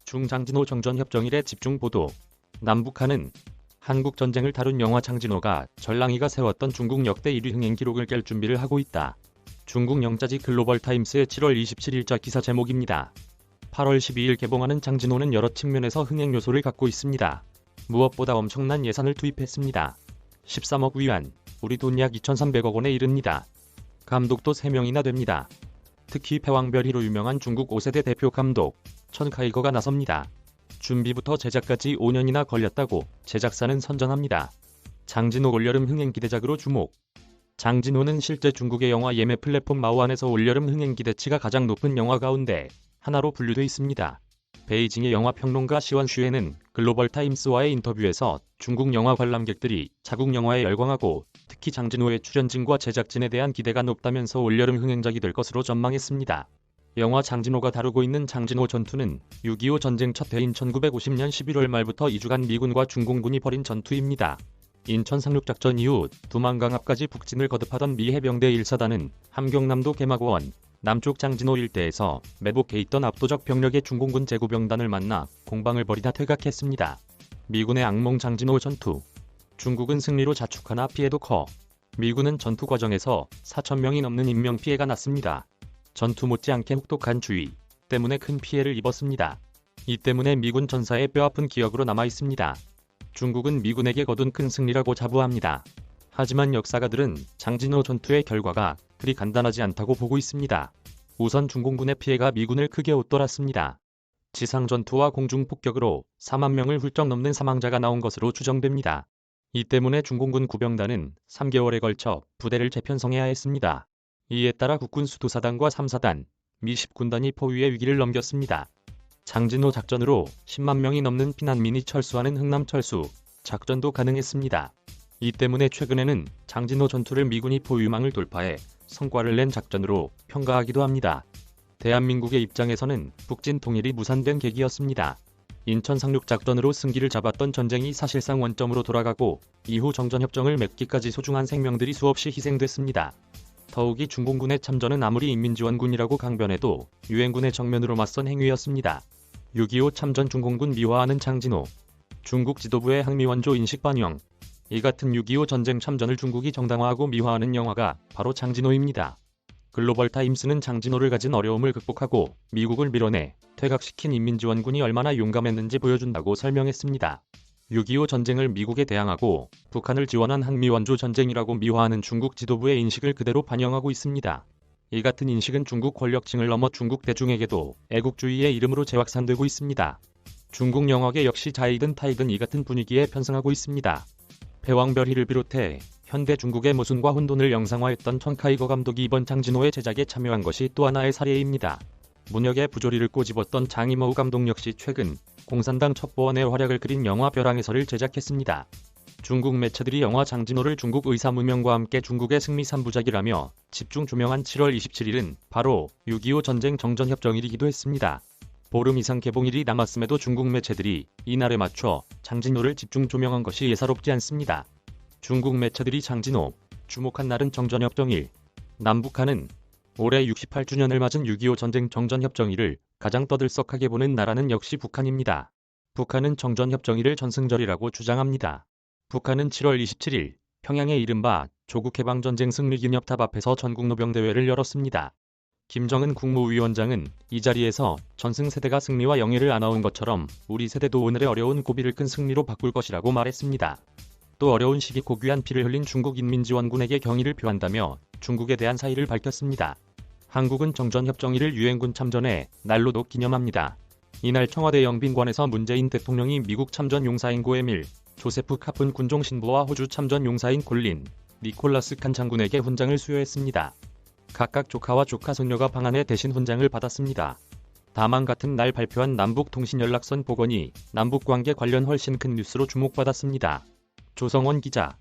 중장진호 정전협정일의 집중보도. 남북한은 한국전쟁을 다룬 영화 장진호가 전랑이가 세웠던 중국 역대 1위 흥행 기록을 깰 준비를 하고 있다. 중국 영자지 글로벌타임스의 7월 27일자 기사 제목입니다. 8월 12일 개봉하는 장진호는 여러 측면에서 흥행 요소를 갖고 있습니다. 무엇보다 엄청난 예산을 투입했습니다. 13억 위안, 우리 돈 약 2,300억 원에 이릅니다. 감독도 3명이나 됩니다. 특히 패왕별이로 유명한 중국 5세대 대표 감독 천 카이거가 나섭니다. 준비부터 제작까지 5년이나 걸렸다고 제작사는 선전합니다. 장진호 올여름 흥행 기대작으로 주목. 장진호는 실제 중국의 영화 예매 플랫폼 마오안에서 올여름 흥행 기대치가 가장 높은 영화 가운데 하나로 분류돼 있습니다. 베이징의 영화평론가 시원슈에는 글로벌타임스와의 인터뷰에서 중국 영화 관람객들이 자국 영화에 열광하고 특히 장진호의 출연진과 제작진에 대한 기대가 높다면서 올여름 흥행작이 될 것으로 전망했습니다. 영화 장진호가 다루고 있는 장진호 전투는 6.25 전쟁 첫 해인 1950년 11월 말부터 2주간 미군과 중공군이 벌인 전투입니다. 인천 상륙작전 이후 두만강 앞까지 북진을 거듭하던 미 해병대 1사단은 함경남도 개마고원 남쪽 장진호 일대에서 매복해 있던 압도적 병력의 중공군 제구병단을 만나 공방을 벌이다 퇴각했습니다. 미군의 악몽 장진호 전투. 중국은 승리로 자축하나 피해도 커. 미군은 전투 과정에서 4,000명이 넘는 인명피해가 났습니다. 전투 못지않게 혹독한 주의 때문에 큰 피해를 입었습니다. 이 때문에 미군 전사의 뼈아픈 기억으로 남아있습니다. 중국은 미군에게 거둔 큰 승리라고 자부합니다. 하지만 역사가들은 장진호 전투의 결과가 그리 간단하지 않다고 보고 있습니다. 우선 중공군의 피해가 미군을 크게 웃돌았습니다. 지상전투와 공중폭격으로 4만 명을 훌쩍 넘는 사망자가 나온 것으로 추정됩니다. 이 때문에 중공군 구병단은 3개월에 걸쳐 부대를 재편성해야 했습니다. 이에 따라 국군 수도사단과 3사단, 미 10군단이 포위의 위기를 넘겼습니다. 장진호 작전으로 10만 명이 넘는 피난민이 철수하는 흥남철수 작전도 가능했습니다. 이 때문에 최근에는 장진호 전투를 미군이 포위망을 돌파해 성과를 낸 작전으로 평가하기도 합니다. 대한민국의 입장에서는 북진 통일이 무산된 계기였습니다. 인천 상륙작전으로 승기를 잡았던 전쟁이 사실상 원점으로 돌아가고 이후 정전협정을 맺기까지 소중한 생명들이 수없이 희생됐습니다. 더욱이 중공군의 참전은 아무리 인민지원군이라고 강변해도 유엔군의 정면으로 맞선 행위였습니다. 6.25 참전 중공군 미화하는 장진호. 중국 지도부의 항미원조 인식 반영. 이 같은 6.25 전쟁 참전을 중국이 정당화하고 미화하는 영화가 바로 장진호입니다. 글로벌타임스는 장진호를 가진 어려움을 극복하고 미국을 밀어내 퇴각시킨 인민지원군이 얼마나 용감했는지 보여준다고 설명했습니다. 6.25 전쟁을 미국에 대항하고 북한을 지원한 항미원조 전쟁이라고 미화하는 중국 지도부의 인식을 그대로 반영하고 있습니다. 이 같은 인식은 중국 권력층을 넘어 중국 대중에게도 애국주의의 이름으로 재확산되고 있습니다. 중국 영화계 역시 자이든 타이든 이 같은 분위기에 편승하고 있습니다. 패왕별이를 비롯해 현대 중국의 모순과 혼돈을 영상화했던 천 카이거 감독이 이번 장진호의 제작에 참여한 것이 또 하나의 사례입니다. 문혁의 부조리를 꼬집었던 장이모우 감독 역시 최근 공산당 첩보원의 활약을 그린 영화 벼랑에서를 제작했습니다. 중국 매체들이 영화 장진호를 중국 의사 무명과 함께 중국의 승리 3부작이라며 집중 조명한 7월 27일은 바로 6.25 전쟁 정전협정일이기도 했습니다. 보름 이상 개봉일이 남았음에도 중국 매체들이 이날에 맞춰 장진호를 집중 조명한 것이 예사롭지 않습니다. 중국 매체들이 장진호 주목한 날은 정전협정일. 남북한은 올해 68주년을 맞은 6.25 전쟁 정전협정일을 가장 떠들썩하게 보는 나라는 역시 북한입니다. 북한은 정전협정일을 전승절이라고 주장합니다. 북한은 7월 27일 평양에 이른바 조국해방전쟁 승리기념탑 앞에서 전국노병대회를 열었습니다. 김정은 국무위원장은 이 자리에서 전승세대가 승리와 영예를 안아온 것처럼 우리 세대도 오늘의 어려운 고비를 큰 승리로 바꿀 것이라고 말했습니다. 또 어려운 시기 고귀한 피를 흘린 중국 인민지원군에게 경의를 표한다며 중국에 대한 사의를 밝혔습니다. 한국은 정전협정일을 유엔군 참전의 날로도 기념합니다. 이날 청와대 영빈관에서 문재인 대통령이 미국 참전 용사인 고에밀, 조세프 카픈 군종 신부와 호주 참전 용사인 콜린, 니콜라스 칸 장군에게 훈장을 수여했습니다. 각각 조카와 조카 손녀가 방한해 대신 훈장을 받았습니다. 다만 같은 날 발표한 남북통신연락선 복원이 남북관계 관련 훨씬 큰 뉴스로 주목받았습니다. 조성원 기자.